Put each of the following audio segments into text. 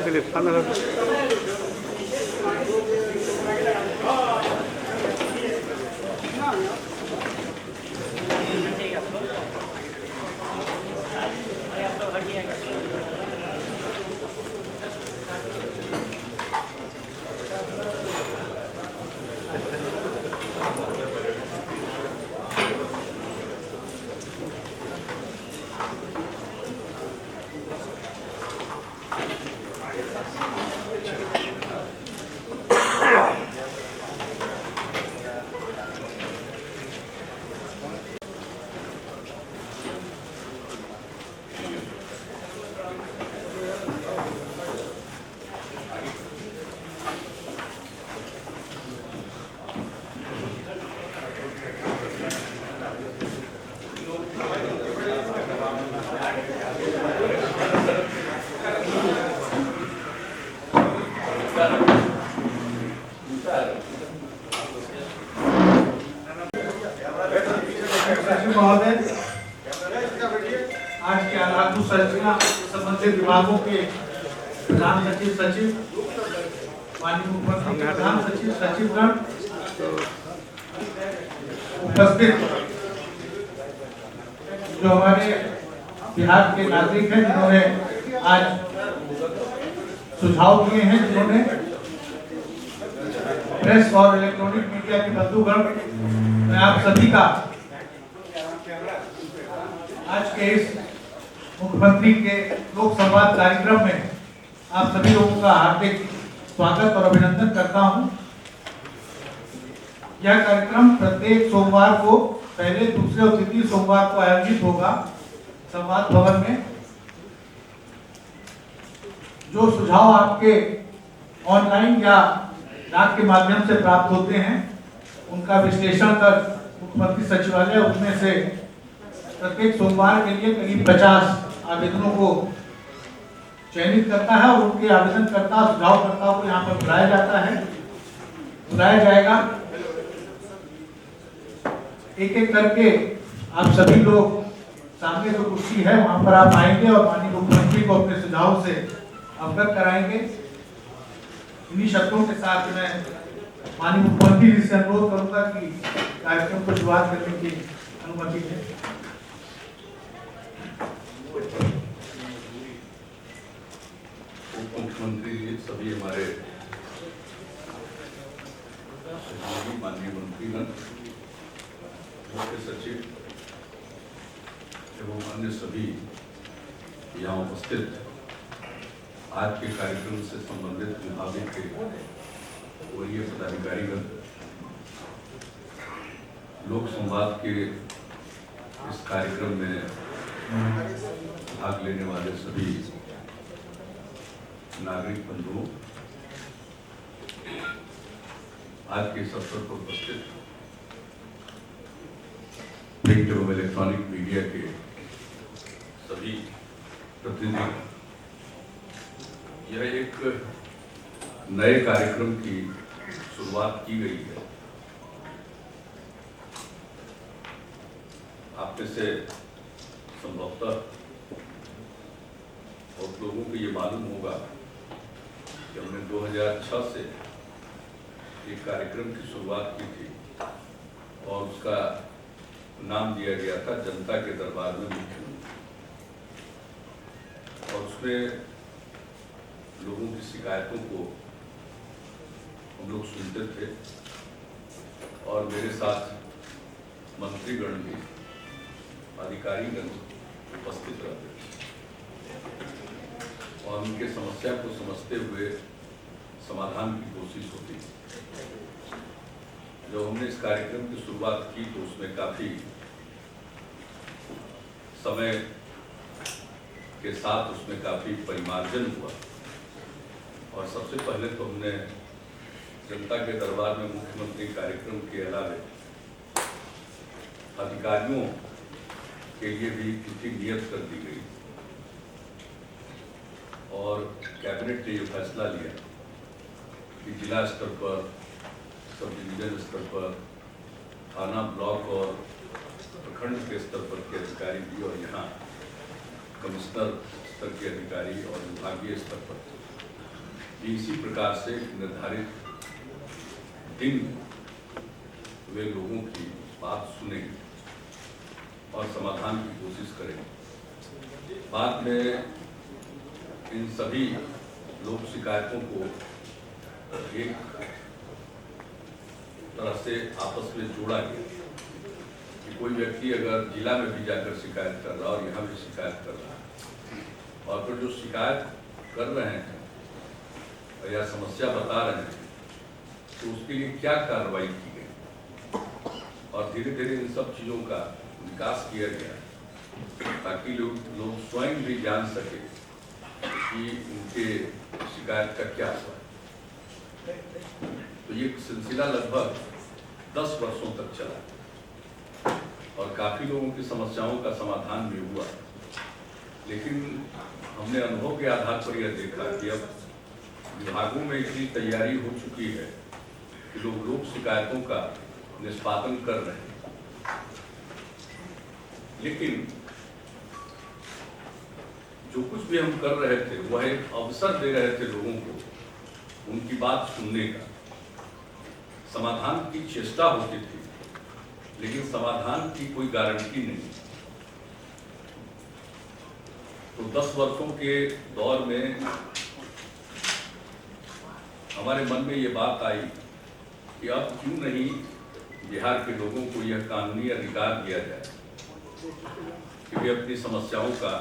दिलीप सामने महोदय, आज के लागू संरचना संबंधित विभागों के प्रधान सचिव माननीय मुख्यमंत्री के प्रधान सचिवगण उपस्थित जो हमारे बिहार के नागरिक हैं जिन्होंने आज सुझाव दिए हैं, जिन्होंने प्रेस और इलेक्ट्रॉनिक मीडिया के बंधुगण, मैं आप सभी का आज के इस मुख्यमंत्री के लोक संवाद कार्यक्रम में आप सभी लोगों का हार्दिक स्वागत और अभिनंदन करता हूं। यह कार्यक्रम प्रत्येक सोमवार को, पहले, दूसरे और तृतीय सोमवार को आयोजित होगा संवाद भवन में। जो सुझाव आपके ऑनलाइन या डाक के माध्यम से प्राप्त होते हैं, उनका विश्लेषण कर मुख्यमंत्री सचिवालय उनमें से प्रत्येक सोमवार के लिए करीब 50 आवेदनों को चयनित करता है और उनके आवेदनकर्ता सुझावकर्ताओं को यहाँ पर बुलाया जाता है, बुलाया जाएगा। एक एक करके आप सभी लोग सामने जो कुर्सी है वहां पर आप आएंगे और माननीय मुख्यमंत्री को अपने सुझाव से अवगत कराएंगे। इन्हीं शब्दों के साथ मैं माननीय मुख्यमंत्री जी से अनुरोध करूंगा कि कार्यक्रम को शुरुआत करने की अनुमति दें। उप मुख्यमंत्री जी, सभी हमारे माननीय मंत्रीगण, मुख्य सचिव एवं अन्य सभी यहाँ उपस्थित आज के कार्यक्रम से संबंधित विभागों के वरीय पदाधिकारीगण, लोक संवाद के इस कार्यक्रम में भाग लेने वाले सभी नागरिक बंधुओं, आज के इस अवसर पर उपस्थित प्रिंट एवं इलेक्ट्रॉनिक मीडिया के सभी प्रतिनिधि, यह एक नए कार्यक्रम की शुरुआत की गई है। आप में से संभवतः और लोगों को ये मालूम होगा कि हमने 2006 से एक कार्यक्रम की शुरुआत की थी और उसका नाम दिया गया था जनता के दरबार में मुख्यमंत्री। और उसमें लोगों की शिकायतों को हम लोग सुनते थे और मेरे साथ मंत्रीगण भी, अधिकारीगण उपस्थित रहते थे और उनके समस्या को समझते हुए समाधान की कोशिश होती थी। जब हमने इस कार्यक्रम की शुरुआत की तो उसमें काफी समय के साथ उसमें काफी परिमार्जन हुआ और सबसे पहले तो हमने जनता के दरबार में मुख्यमंत्री कार्यक्रम के अलावे अधिकारियों के लिए भी तिथि नियत कर दी गई और कैबिनेट ने ये फैसला लिया कि जिला स्तर पर, सब डिवीजन स्तर पर, थाना, ब्लॉक और प्रखंड के स्तर पर के अधिकारी भी और यहाँ कमिश्नर स्तर के अधिकारी और विभागीय स्तर पर भी इसी प्रकार से निर्धारित दिन वे लोगों की बात सुनेंगे और समाधान की कोशिश करेंगे। बाद में इन सभी लोक शिकायतों को एक तरह से आपस में जोड़ा गया कि कोई व्यक्ति अगर जिला में भी जाकर शिकायत कर रहा और यहाँ भी शिकायत कर रहा है और फिर जो शिकायत कर रहे हैं या समस्या बता रहे हैं तो उसके लिए क्या कार्रवाई की गई और धीरे धीरे इन सब चीज़ों का विकास किया गया ताकि लोग स्वयं भी जान सके कि उनके शिकायत का क्या हुआ। तो ये सिलसिला लगभग 10 वर्षों तक चला और काफी लोगों की समस्याओं का समाधान भी हुआ, लेकिन हमने अनुभव के आधार पर यह देखा कि अब विभागों में इतनी तैयारी हो चुकी है कि लोग लोक शिकायतों का निष्पादन कर रहे हैं, लेकिन जो कुछ भी हम कर रहे थे वह एक अवसर दे रहे थे लोगों को उनकी बात सुनने का। समाधान की चेष्टा होती थी लेकिन समाधान की कोई गारंटी नहीं। तो 10 वर्षों के दौर में हमारे मन में ये बात आई कि अब क्यों नहीं बिहार के लोगों को यह कानूनी अधिकार दिया जाए कि वे अपनी समस्याओं का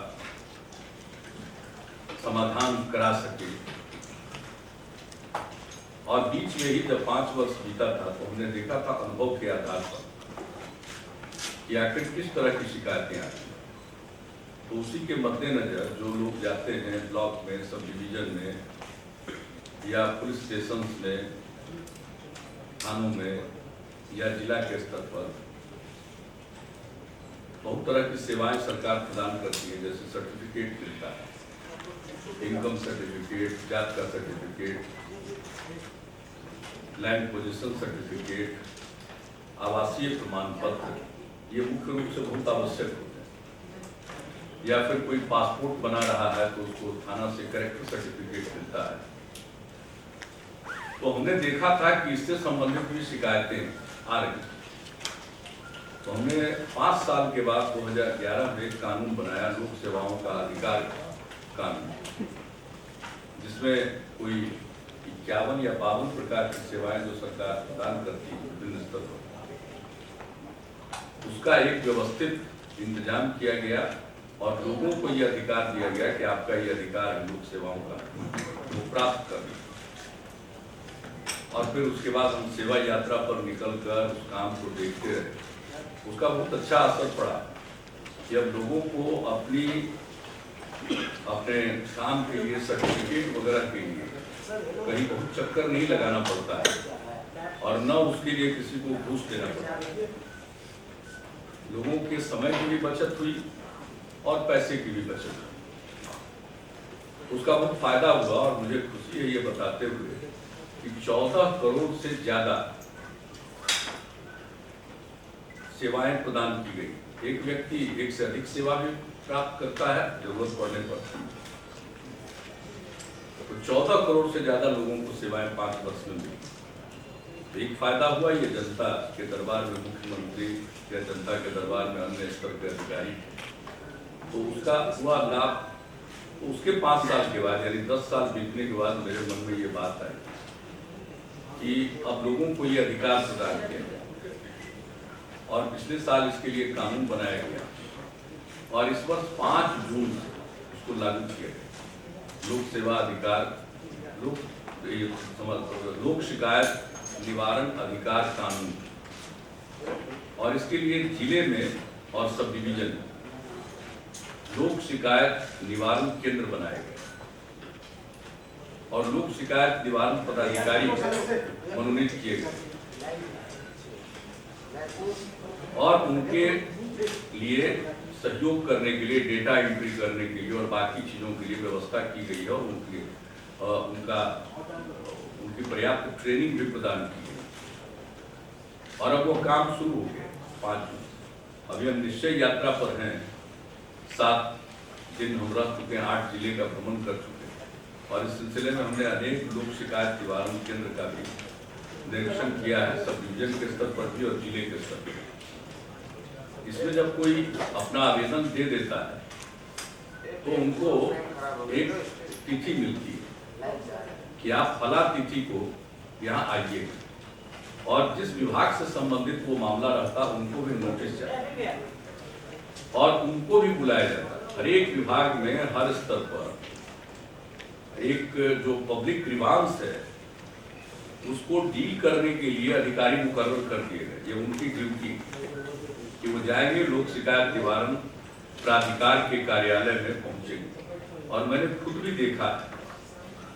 समाधान करा सके। और बीच में ही जब 5 वर्ष बीता था तो हमने देखा था अनुभव के आधार पर कि आखिर किस तरह की शिकायतें आती हैं। तो उसी के मद्देनजर जो लोग जाते हैं ब्लॉक में, सब डिवीजन में या पुलिस स्टेशन में, थानों में या जिला के स्तर पर बहुत तरह की सेवाएं सरकार प्रदान करती है, जैसे सर्टिफिकेट मिलता है इनकम सर्टिफिकेट, जात का सर्टिफिकेट, लैंड पोजीशन सर्टिफिकेट, आवासीय प्रमाण पत्र, ये मुख्य रूप से बहुत आवश्यक होते हैं। या फिर कोई पासपोर्ट बना रहा है तो उसको थाना से करेक्टर सर्टिफिकेट मिलता है। तो हमने देखा था कि इससे संबंधित भी शिकायतें आ रही। तो हमने 5 साल के बाद 2011 में एक कानून बनाया, लोक सेवाओं का अधिकार कानून, जिसमें कोई 51 या 52 प्रकार की सेवाएं जो सरकार प्रदान करती है विभिन्न स्तर पर, उसका एक व्यवस्थित इंतजाम किया गया और लोगों को यह अधिकार दिया गया कि आपका ये अधिकार है लोक सेवाओं का, वो प्राप्त करना। और फिर उसके बाद हम सेवा यात्रा पर निकलकर उस काम को देखते रहे। उसका बहुत अच्छा असर पड़ा कि अब लोगों को अपने काम के लिए, सर्टिफिकेट वगैरह के लिए कहीं बहुत चक्कर नहीं लगाना पड़ता है और न उसके लिए किसी को घूस देना पड़ता है। लोगों के समय की भी बचत हुई और पैसे की भी बचत हुई। उसका बहुत फायदा हुआ और मुझे खुशी है ये बताते हुए कि 14 करोड़ से ज्यादा सेवाएं प्रदान की गई। एक व्यक्ति एक से अधिक सेवा भी प्राप्त करता है जरूरत पड़ने पर। तो 14 करोड़ से ज्यादा लोगों को सेवाएं 5 वर्ष में मिली। तो एक फायदा हुआ, ये जनता के दरबार में मुख्यमंत्री या जनता के दरबार में अन्य स्तर के अधिकारी, तो उसका हुआ लाभ। तो उसके 5 साल के बाद यानी 10 साल बीतने के बाद मेरे मन में ये बात आई कि अब लोगों को ये अधिकार प्रदान किया गया और पिछले साल इसके लिए कानून बनाया गया और इस वर्ष 5 जून इसको लागू किया गया। लोक सेवा अधिकार, लोक शिकायत निवारण अधिकार कानून, और इसके लिए जिले में और सब डिवीजन में लोक शिकायत निवारण केंद्र बनाए गए और लोक शिकायत निवारण पदाधिकारी मनोनीत किए गए और उनके लिए सहयोग करने के लिए, डेटा एंट्री करने के लिए और बाकी चीजों के लिए व्यवस्था की गई है और उनकी पर्याप्त ट्रेनिंग भी प्रदान की गई और अब वो काम शुरू हो गया 5 जून। अभी हम निश्चय यात्रा पर हैं। 7 दिन हम रह चुके हैं, 8 जिले का भ्रमण कर चुके हैं और इस सिलसिले में हमने अनेक लोक शिकायत निवारण केंद्र का भी निरीक्षण किया है, सब डिवीजन के स्तर पर भी और जिले के स्तर पर। इसमें जब कोई अपना आवेदन दे देता है तो उनको एक तिथि मिलती है कि आप फला तिथि को यहाँ आइए और जिस विभाग से संबंधित वो मामला रहता उनको भी नोटिस जाए और उनको भी बुलाया जाता है। हर एक विभाग में हर स्तर पर एक जो पब्लिक ग्रीवांस है उसको डील करने के लिए अधिकारी मुकर्रर कर दिए गए। ये उनकी ड्यूटी कि वो जाएंगे, लोक शिकायत निवारण प्राधिकार के कार्यालय में पहुंचेंगे। और मैंने खुद भी देखा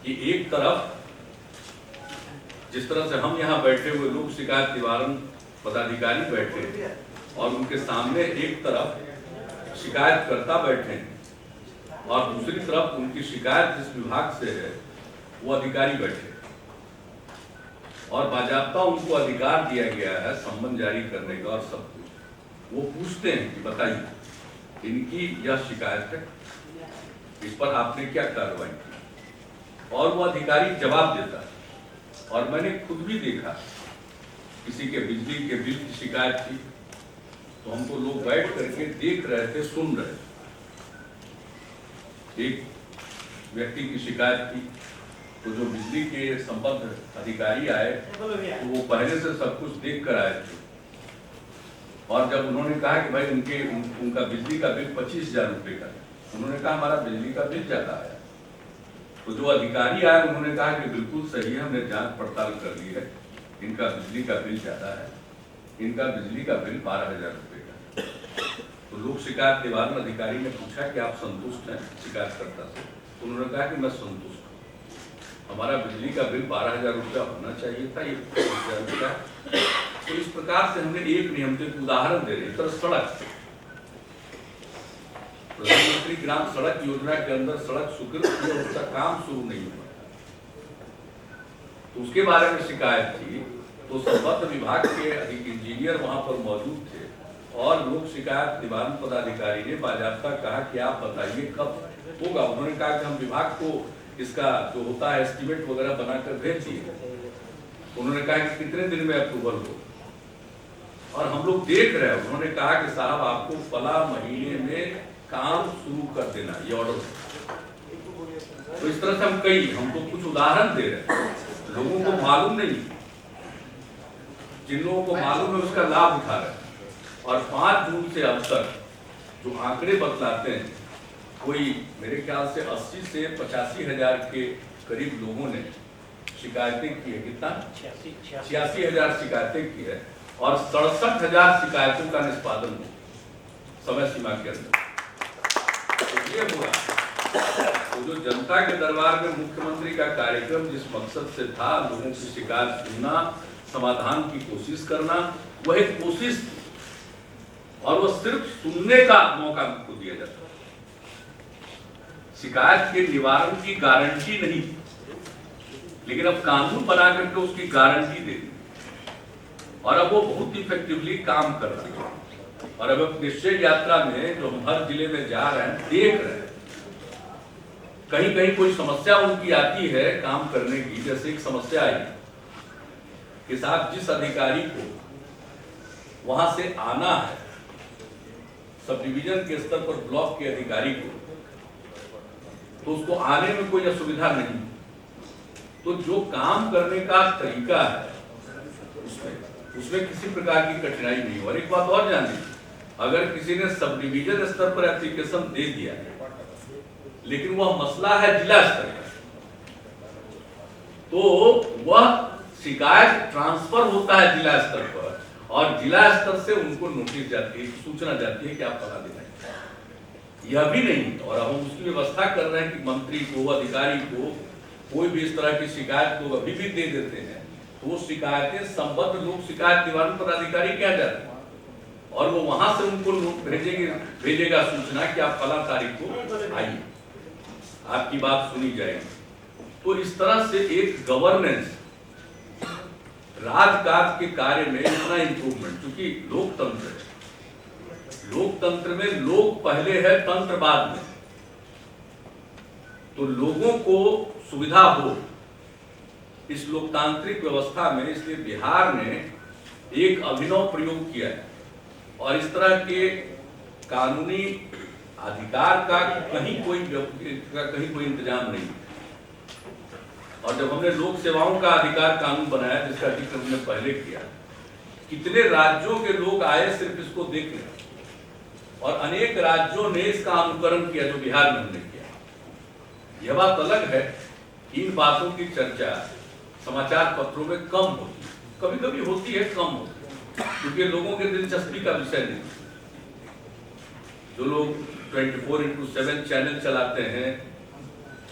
कि एक तरफ जिस तरह से हम यहाँ बैठे हुए लोक शिकायत निवारण पदाधिकारी बैठे और उनके सामने एक तरफ शिकायतकर्ता बैठे हैं और दूसरी तरफ उनकी शिकायत जिस विभाग से है वो अधिकारी बैठे और बाजाबता उनको अधिकार दिया गया है सम्मन जारी करने का और सब कुछ। वो पूछते हैं कि बताइए इनकी यह शिकायत है, इस पर आपने क्या कार्रवाई की, और वो अधिकारी जवाब देता है। और मैंने खुद भी देखा किसी के बिजली के बिल की शिकायत थी तो हम तो लोग बैठ करके देख रहे थे, सुन रहे थे। एक व्यक्ति की शिकायत थी तो जो बिजली के संबद्ध अधिकारी आए तो वो पहले से सब कुछ देख कर आए थे और जब उन्होंने कहा कि भाई उनका बिजली का बिल 25,000 रुपये का है, उन्होंने कहा हमारा बिजली का बिल ज्यादा आया। तो जो अधिकारी आए उन्होंने कहा कि बिल्कुल सही है, हमने जांच पड़ताल कर ली है, इनका बिजली का बिल ज्यादा है, इनका बिजली का बिल 12,000 रुपये का है। तो लोक शिकायत निवारण अधिकारी ने पूछा कि आप संतुष्ट हैं शिकायतकर्ता से? उन्होंने कहा कि मैं संतुष्ट हूँ, हमारा बिजली का बिल 12,000 रुपया होना चाहिए था, ये 25,000 रुपया। तो इस प्रकार से हमने एक नियमित उदाहरण दे रहे, सड़क प्रधानमंत्री ग्राम सड़क योजना के अंदर सड़क स्वीकृत हुई और उसका काम शुरू नहीं हुआ, तो उसके बारे में शिकायत थी। तो संबद्ध विभाग के इंजीनियर वहां पर मौजूद थे और लोक शिकायत निवारण पदाधिकारी ने बाजाबता कहा कि आप बताइए कब होगा। उन्होंने कहा कि हम विभाग को इसका जो होता है एस्टीमेट वगैरह बनाकर भेज दिए। उन्होंने कहा कि कितने दिन में अप्रूवल हो, और हम लोग देख रहे हैं। उन्होंने कहा कि साहब आपको फला महीने में काम शुरू कर देना, ये ऑर्डर। तो इस तरह से हम तो कुछ उदाहरण दे रहे हैं, लोगों को मालूम नहीं, जिन लोगों को मालूम है उसका लाभ उठा रहे हैं। और 5 जून से अब तक जो आंकड़े बतलाते हैं, कोई मेरे ख्याल से 80 से 85 हजार के करीब लोगों ने शिकायतें की है। कितना? 86 हजार शिकायतें की है और 67 हजार शिकायतों का निष्पादन हो समय सीमा के अंदर। तो ये हुआ तो जो जनता के दरबार में मुख्यमंत्री का कार्यक्रम जिस मकसद से था, लोगों की शिकायत सुनना, समाधान की कोशिश करना, वह एक कोशिश थी और वह सिर्फ सुनने का मौका हमको दिया जाता। शिकायत के निवारण की गारंटी नहीं, लेकिन अब कानून बना करके उसकी गारंटी दे दी और अब वो बहुत इफेक्टिवली काम कर रहा है। और अब निश्चय यात्रा में जो हम हर जिले में जा रहे हैं, देख रहे हैं कहीं कहीं कोई समस्या उनकी आती है काम करने की। जैसे एक समस्या आई कि साहब जिस अधिकारी को वहां से आना है, सब डिवीजन के स्तर पर ब्लॉक के अधिकारी को, तो उसको आने में कोई असुविधा नहीं। तो जो काम करने का तरीका है उसमें किसी प्रकार की कठिनाई नहीं। और एक बात और जानिए, अगर किसी ने सब डिवीजन स्तर पर एप्लीकेशन दे दिया लेकिन वह मसला है जिला स्तर का, तो वह शिकायत ट्रांसफर होता है जिला स्तर पर और जिला स्तर से उनको नोटिस जाती है, सूचना जाती है कि आप बना देना। यह भी नहीं, और हम उसकी व्यवस्था कर रहे हैं कि मंत्री को, अधिकारी को कोई भी इस तरह की शिकायत को अभी भी दे देते हैं तो वो शिकायतें संबद्ध लोक शिकायत निवारण पदाधिकारी क्या जाते हैं और वो वहां से उनको भेजेगा सूचना कि आप फला तारीख को आइए, आपकी बात सुनी जाएगी। तो इस तरह से एक गवर्नेंस, राजकाज के कार्य में इतना इंप्रूवमेंट, क्योंकि लोकतंत्र है, लोकतंत्र में लोग पहले है, तंत्र बाद में। तो लोगों को सुविधा हो इस लोकतांत्रिक व्यवस्था में, इसलिए बिहार ने एक अभिनव प्रयोग किया है और इस तरह के कानूनी अधिकार का कहीं कोई इंतजाम नहीं। और जब हमने लोक सेवाओं का अधिकार कानून बनाया, जिसका जिक्र हमने पहले किया, कितने राज्यों के लोग आए सिर्फ इसको देखने, और अनेक राज्यों ने इसका अनुकरण किया जो बिहार में हमने किया। यह बात अलग है, इन बातों की चर्चा समाचार पत्रों में कम होती है, कभी कभी होती है, कम होती है, क्योंकि लोगों के दिलचस्पी का विषय नहीं। जो लोग 24/7 चैनल चलाते हैं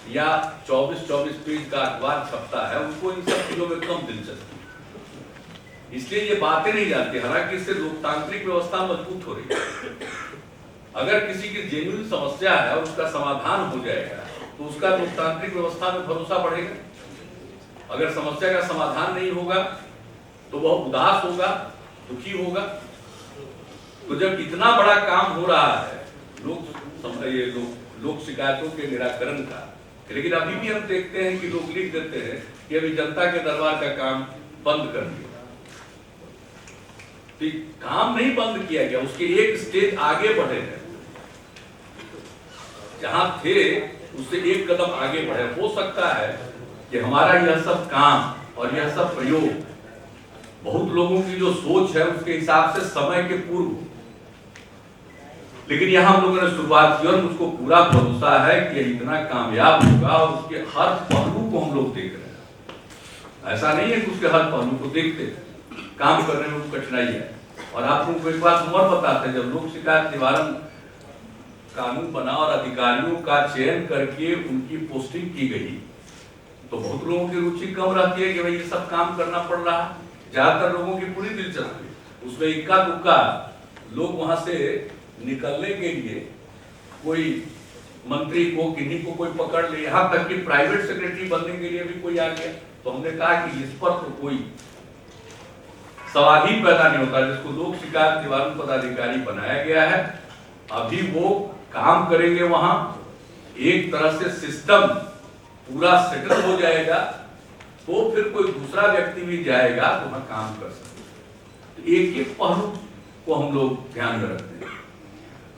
या 24-24 पेज का अखबार छपता है, उनको इन सब चीजों में कम दिलचस्पी, इसलिए ये बातें नहीं जानती। हालांकि इससे लोकतांत्रिक व्यवस्था मजबूत हो रही है। अगर किसी की जेन्युइन समस्या है और उसका समाधान हो जाएगा तो उसका लोकतांत्रिक व्यवस्था में भरोसा बढ़ेगा। अगर समस्या का समाधान नहीं होगा तो वह उदास होगा, दुखी होगा। तो जब इतना बड़ा काम हो रहा है लोक शिकायतों के निराकरण का, लेकिन अभी भी हम देखते हैं कि लोग लिख देते हैं कि अभी जनता के दरबार का काम बंद कर दिया। तो काम नहीं बंद किया गया, उसके एक स्टेज आगे बढ़े हैं, जहां थे उससे एक कदम आगे बढ़े। हो सकता है कि हमारा यह सब काम और यह सब प्रयोग बहुत लोगों की जो सोच है उसके हिसाब से समय के पूर्व, लेकिन यहां हम लोगों ने शुरुआत की और मुझको पूरा भरोसा है कि इतना कामयाब होगा और उसके हर पहलू को हम लोग देख रहे हैं। ऐसा नहीं है कि उसके हर पहलू को देखते, काम करने में कठिनाई है। और आप लोगों को एक बात और बताते हैं, जब लोक शिकायत निवारण कानून बना और अधिकारियों का चयन करके उनकी पोस्टिंग की गई, तो बहुत लोगों की रुचि कम रहती है कि भाई ये सब काम करना पड़ रहा है। ज्यादातर लोगों की पूरी दिलचस्पी उसमें, इक्का दुक्का लोग वहां से निकलने के लिए कोई मंत्री को किन्हीं को कोई पकड़ ले, यहाँ तक कि प्राइवेट सेक्रेटरी बनने के लिए भी कोई आ गया, तो हमने कहा कि इस पर तो कोई सवाल ही पैदा नहीं होता। जिसको लोक शिकायत निवारण पदाधिकारी बनाया गया है, अभी वो काम करेंगे, वहां एक तरह से सिस्टम पूरा सेटल हो जाएगा, तो फिर कोई दूसरा व्यक्ति भी जाएगा तो वहां काम कर सकते। तो एक एक पहलू को हम लोग ध्यान में रखते हैं।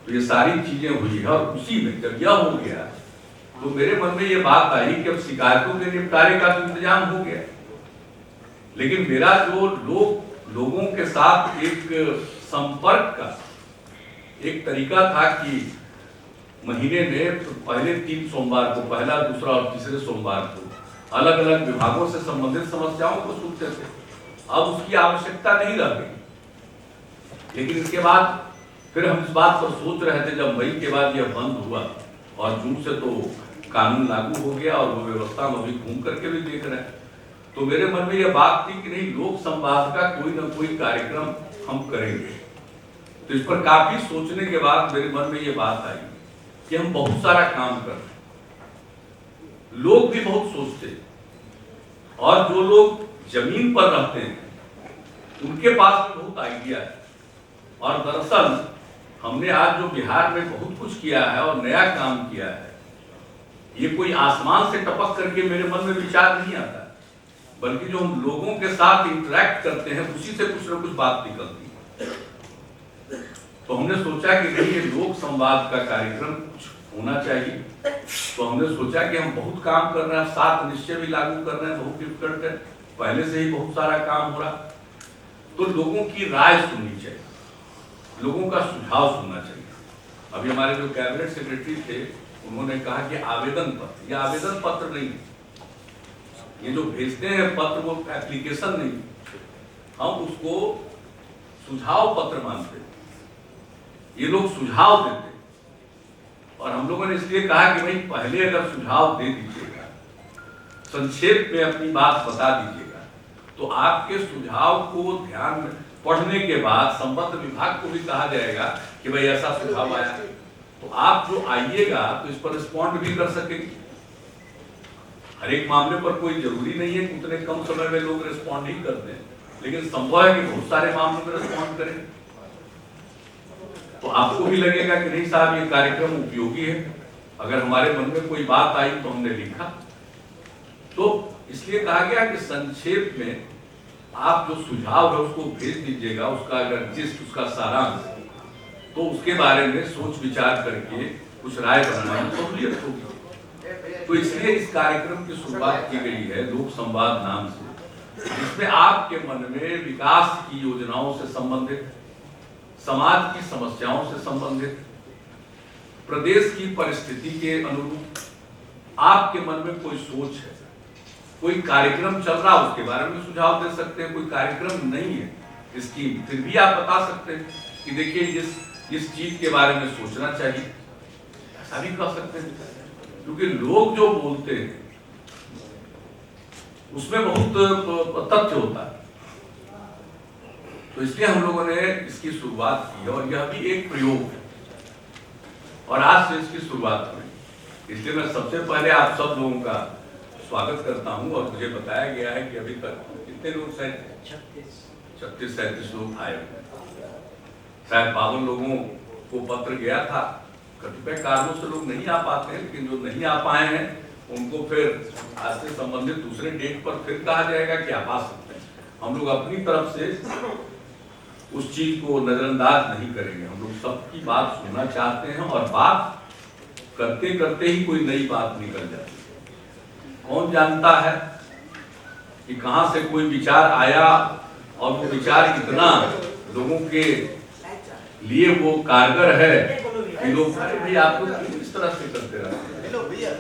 तो ये सारी चीजें हुई है, और उसी में जब यह हो गया तो मेरे मन में ये बात आई कि अब शिकायतों के निपटारे का तो इंतजाम हो गया, लेकिन मेरा जो लोगों के साथ एक संपर्क का एक तरीका था कि महीने में पहले 3 सोमवार को, पहला, दूसरा और तीसरे सोमवार को अलग अलग विभागों से संबंधित समस्याओं को सुनते थे। अब उसकी आवश्यकता नहीं रह गई। लेकिन इसके बाद फिर हम इस बात पर सोच रहे थे, जब मई के बाद यह बंद हुआ और जून से तो कानून लागू हो गया और वो व्यवस्था हम अभी घूम करके भी देख रहे हैं, तो मेरे मन में यह बात थी कि नहीं, लोक संवाद का कोई ना कोई कार्यक्रम हम करेंगे। तो इस पर काफी सोचने के बाद मेरे मन में यह बात आई कि हम बहुत सारा काम कर रहे हैं, लोग भी बहुत सोचते हैं, और जो लोग जमीन पर रहते हैं उनके पास भी बहुत आइडिया है। और दरअसल हमने आज जो बिहार में बहुत कुछ किया है और नया काम किया है, ये कोई आसमान से टपक करके मेरे मन में विचार नहीं आता, बल्कि जो हम लोगों के साथ इंटरेक्ट करते हैं उसी से कुछ ना कुछ बात निकलती है। तो हमने सोचा कि नहीं, ये लोक संवाद का कार्यक्रम कुछ होना चाहिए। तो हमने सोचा कि हम बहुत काम कर रहे हैं, 7 निश्चय भी लागू कर रहे हैं, बहुत डिफिकल्ट है, पहले से ही बहुत सारा काम हो रहा, तो लोगों की राय सुननी चाहिए, लोगों का सुझाव सुनना चाहिए। अभी हमारे जो कैबिनेट सेक्रेटरी थे, उन्होंने कहा कि आवेदन पत्र, या आवेदन पत्र नहीं, ये जो भेजते हैं पत्र वो एप्लीकेशन नहीं, हम उसको सुझाव पत्र मानते हैं। ये लोग सुझाव देते, और हम लोगों ने इसलिए कहा कि भाई पहले अगर सुझाव दे दीजिएगा, संक्षेप में अपनी बात बता दीजिएगा, तो आपके सुझाव को ध्यान में पढ़ने के बाद संबद्ध विभाग को भी कहा जाएगा कि भाई ऐसा सुझाव आया, तो आप जो आइएगा तो इस पर रिस्पॉन्ड भी कर सकेंगे। हर एक मामले पर कोई जरूरी नहीं है कि उतने कम समय में लोग रिस्पॉन्ड ही करते हैं, लेकिन संभव है कि बहुत सारे मामलों में रिस्पॉन्ड करें, तो आपको भी लगेगा कि नहीं साहब, ये कार्यक्रम उपयोगी है। अगर हमारे मन में कोई बात आई तो हमने लिखा, तो इसलिए कहा गया कि संक्षेप में आप जो सुझाव है उसको भेज दीजिएगा, उसका अगर जिस उसका सारांश, तो उसके बारे में सोच विचार करके कुछ राय बनाने में सहूलियत होगी। तो इसलिए इस कार्यक्रम की शुरुआत की गई है लोक संवाद नाम से, जिसमें आपके मन में विकास की योजनाओं से संबंधित, समाज की समस्याओं से संबंधित, प्रदेश की परिस्थिति के अनुरूप आपके मन में कोई सोच है, कोई कार्यक्रम चल रहा उसके बारे में सुझाव दे सकते हैं, कोई कार्यक्रम नहीं है स्कीम, फिर भी आप बता सकते हैं कि देखिए इस चीज के बारे में सोचना चाहिए, ऐसा भी कह सकते हैं। क्योंकि लोग जो बोलते हैं उसमें बहुत तथ्य होता है, तो इसलिए हम लोगों ने इसकी शुरुआत की, और यह भी एक प्रयोग है, और आज से इसकी शुरुआत हुई। इसलिए मैं सबसे पहले आप सब लोगों का स्वागत करता हूं, और मुझे बताया गया है कि अभी तक कितने लोग, शायद 36-37 लोग आए, शायद 52 लोगों को पत्र गया था। कतिपय कारणों से लोग नहीं आ पाते हैं, लेकिन जो नहीं आ पाए हैं उनको फिर आज से संबंधित दूसरे डेट पर फिर कहा जाएगा कि आप आ सकते हैं। हम लोग अपनी तरफ से उस चीज को नजरअंदाज नहीं करेंगे, हम लोग सबकी बात सुनना चाहते हैं, और बात करते करते ही कोई नई बात निकल जाती है। कौन जानता है कि कहां से कोई विचार आया, और वो विचार इतना लोगों के लिए वो कारगर है कि लोग, अरे भाई आप लोग इस तरह से करते रहते हैं।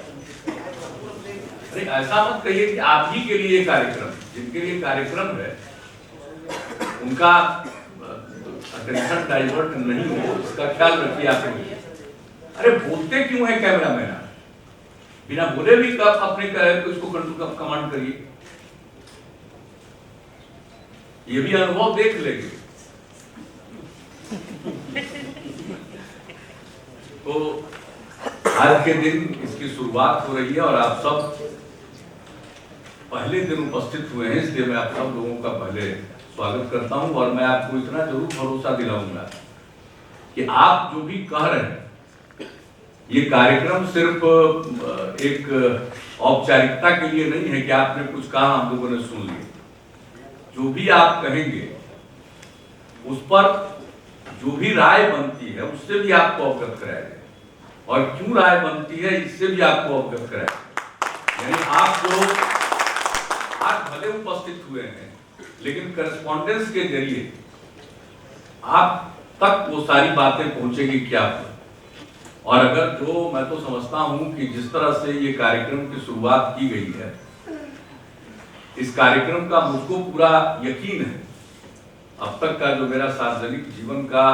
अरे ऐसा मत कहिए कि आप ही के लिए कार्यक्रम, जिनके लिए कार्यक्रम है उनका अटेंशन डाइवर्ट नहीं हो, इसका ख्याल रखिए आप लोग। अरे बोलते क्यों है कैमरा मैन, बिना बोले भी कब अपने इसको कमांड करिए, ये भी अनुभव देख लेंगे। तो आज के दिन इसकी शुरुआत हो रही है और आप सब पहले दिन उपस्थित हुए हैं, इसलिए मैं आप सब लोगों का पहले स्वागत करता हूं। और मैं आपको इतना जरूर भरोसा दिलाऊंगा कि आप जो भी कह रहे हैं, ये कार्यक्रम सिर्फ एक औपचारिकता के लिए नहीं है कि आपने कुछ कहा हम लोगों ने सुन लिया। जो भी आप कहेंगे उस पर जो भी राय बनती है उससे भी आपको अवगत कराया जाए, और क्यों राय बनती है इससे भी आपको अवगत कराया जाए। यानी आप जो आज भले उपस्थित हुए हैं, लेकिन करस्पॉन्डेंस के जरिए आप तक वो सारी बातें पहुंचेगी क्या। और अगर जो मैं तो समझता हूं कि जिस तरह से ये कार्यक्रम की शुरुआत की गई है, इस कार्यक्रम का मुझको पूरा यकीन है, अब तक का जो मेरा सार्वजनिक जीवन का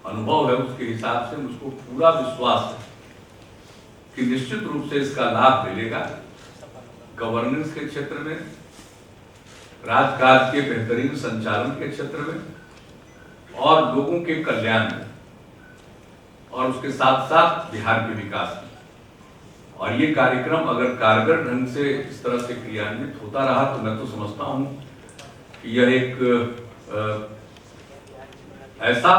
अनुभव है उसके हिसाब से मुझको पूरा विश्वास है कि निश्चित रूप से इसका लाभ मिलेगा। गवर्नेंस के क्षेत्र में, राजकाज के बेहतरीन संचालन के क्षेत्र में, और लोगों के कल्याण में, और उसके साथ साथ बिहार के विकास में। और ये कार्यक्रम अगर कारगर ढंग से इस तरह से क्रियान्वित होता रहा तो मैं तो समझता हूं कि यह एक ऐसा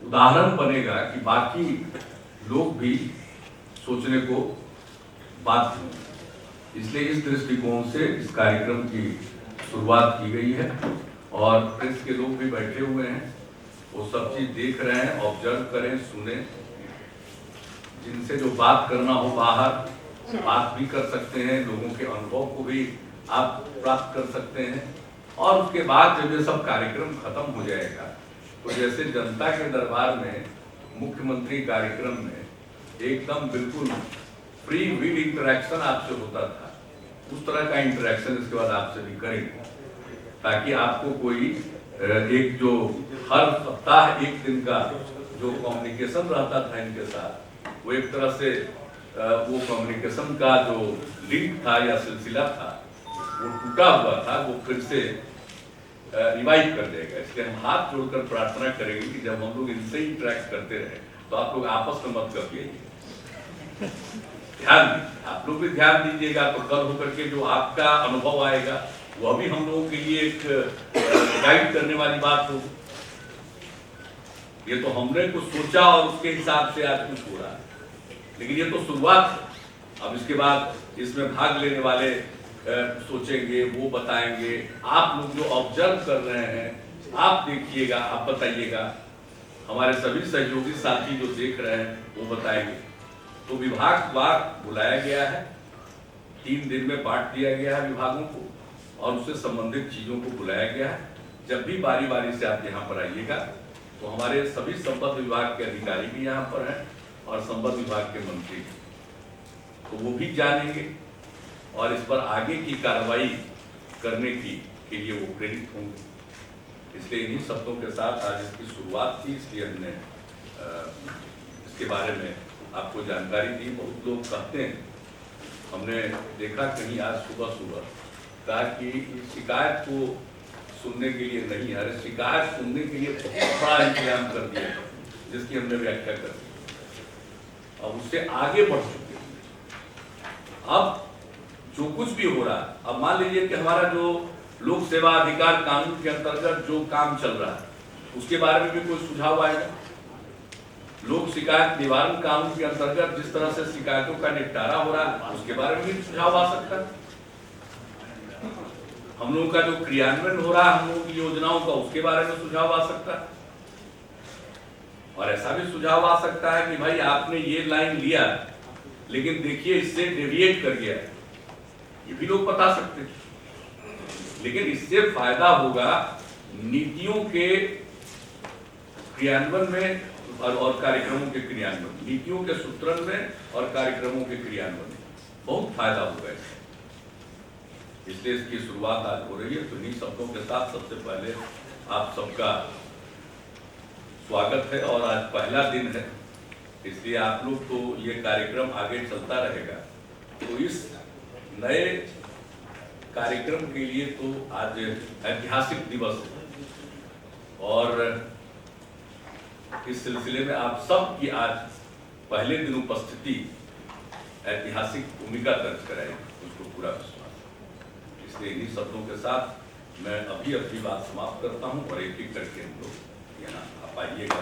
उदाहरण बनेगा कि बाकी लोग भी सोचने को बाध्य हों। इसलिए इस दृष्टिकोण से इस कार्यक्रम की शुरुआत की गई है, और प्रेस के लोग भी बैठे हुए हैं, वो सब चीज देख रहे हैं, ऑब्जर्व करें, सुने। जिनसे जो बात करना हो बाहर बात भी कर सकते हैं, लोगों के अनुभव को भी आप प्राप्त कर सकते हैं। और उसके बाद जब ये सब कार्यक्रम खत्म हो जाएगा तो जैसे जनता के दरबार में मुख्यमंत्री कार्यक्रम में एकदम बिल्कुल फ्री विल इंटरेक्शन आपसे होता था, उस तरह का इंटरेक्शन इसके बाद आपसे भी करेंगे, ताकि आपको कोई एक जो हर सप्ताह एक दिन का जो कम्युनिकेशन रहता था इनके साथ, वो एक तरह से वो कम्युनिकेशन का जो लिंक था या सिलसिला था वो टूटा हुआ था, वो फिर से रिवाइव कर देगा। इसलिए हम हाथ जोड़कर प्रार्थना करेंगे कि जब हम लोग इनसे इंटरेक्ट करते रहे तो आप लोग आपस में मत करिए, ध्यान आप लोग भी ध्यान दीजिएगा। तो कल होकर के जो आपका अनुभव आएगा वह भी हम लोगों के लिए एक गाइड करने वाली बात होगी। ये तो हमने कुछ सोचा और उसके हिसाब से आज कुछ हो रहा है, लेकिन ये तो शुरुआत है। अब इसके बाद इसमें भाग लेने वाले सोचेंगे, वो बताएंगे, आप लोग जो ऑब्जर्व कर रहे हैं आप देखिएगा, आप बताइएगा, हमारे सभी सहयोगी साथी जो देख रहे हैं वो बताएंगे। तो विभागवार बुलाया गया है, 3 दिन में बांट दिया गया है विभागों को, और उससे संबंधित चीजों को बुलाया गया है। जब भी बारी बारी से आप यहाँ पर आइएगा तो हमारे सभी संबद्ध विभाग के अधिकारी भी यहाँ पर हैं और संबद्ध विभाग के मंत्री, तो वो भी जानेंगे और इस पर आगे की कार्रवाई करने के लिए वो प्रेरित होंगे। इसलिए इन्हीं शब्दों के साथ आज इसकी शुरुआत थी, इसलिए हमने इसके बारे में आपको जानकारी दी। बहुत लोग कहते हैं, हमने देखा कहीं आज सुबह कहा कि शिकायत को सुनने के लिए नहीं, अरे शिकायत सुनने के लिए बहुत बड़ा इंतजाम कर दिया जिसकी हमने व्याख्या कर दी। अब उससे आगे बढ़ चुके हैं। अब जो कुछ भी हो रहा है, अब मान लीजिए कि हमारा जो लोक सेवा अधिकार कानून के अंतर्गत जो काम चल रहा है उसके बारे में भी कोई सुझाव आएगा। लोक शिकायत निवारण कानून के अंतर्गत जिस तरह से शिकायतों का निपटारा हो रहा है उसके बारे में भी सुझाव आ सकता है। हम लोगों का जो क्रियान्वयन हो रहा है हम लोगों की योजनाओं का, उसके बारे में सुझाव आ सकता है। और ऐसा भी सुझाव आ सकता है कि भाई आपने ये लाइन लिया लेकिन देखिए इससे डेविएट कर गया, ये भी लोग बता सकते हैं। लेकिन इससे फायदा होगा नीतियों के क्रियान्वयन में और कार्यक्रमों के क्रियान्वयन, नीतियों के सूत्रण में और कार्यक्रमों के क्रियान्वयन में बहुत फायदा होगा। इसलिए इसकी शुरुआत आज हो रही है। तो इन्हीं शब्दों के साथ सबसे पहले आप सबका स्वागत है, और आज पहला दिन है इसलिए आप लोग तो ये कार्यक्रम आगे चलता रहेगा। तो इस नए कार्यक्रम के लिए तो आज ऐतिहासिक दिवस है, और इस सिलसिले में आप सब की आज पहले दिन उपस्थिति ऐतिहासिक भूमिका दर्ज कराएगी, मुझको पूरा विश्वास है। इसलिए इन्हीं शब्दों के साथ मैं अभी अपनी बात समाप्त करता हूं और एक एक करके हम लोग यहाँ आप आइएगा।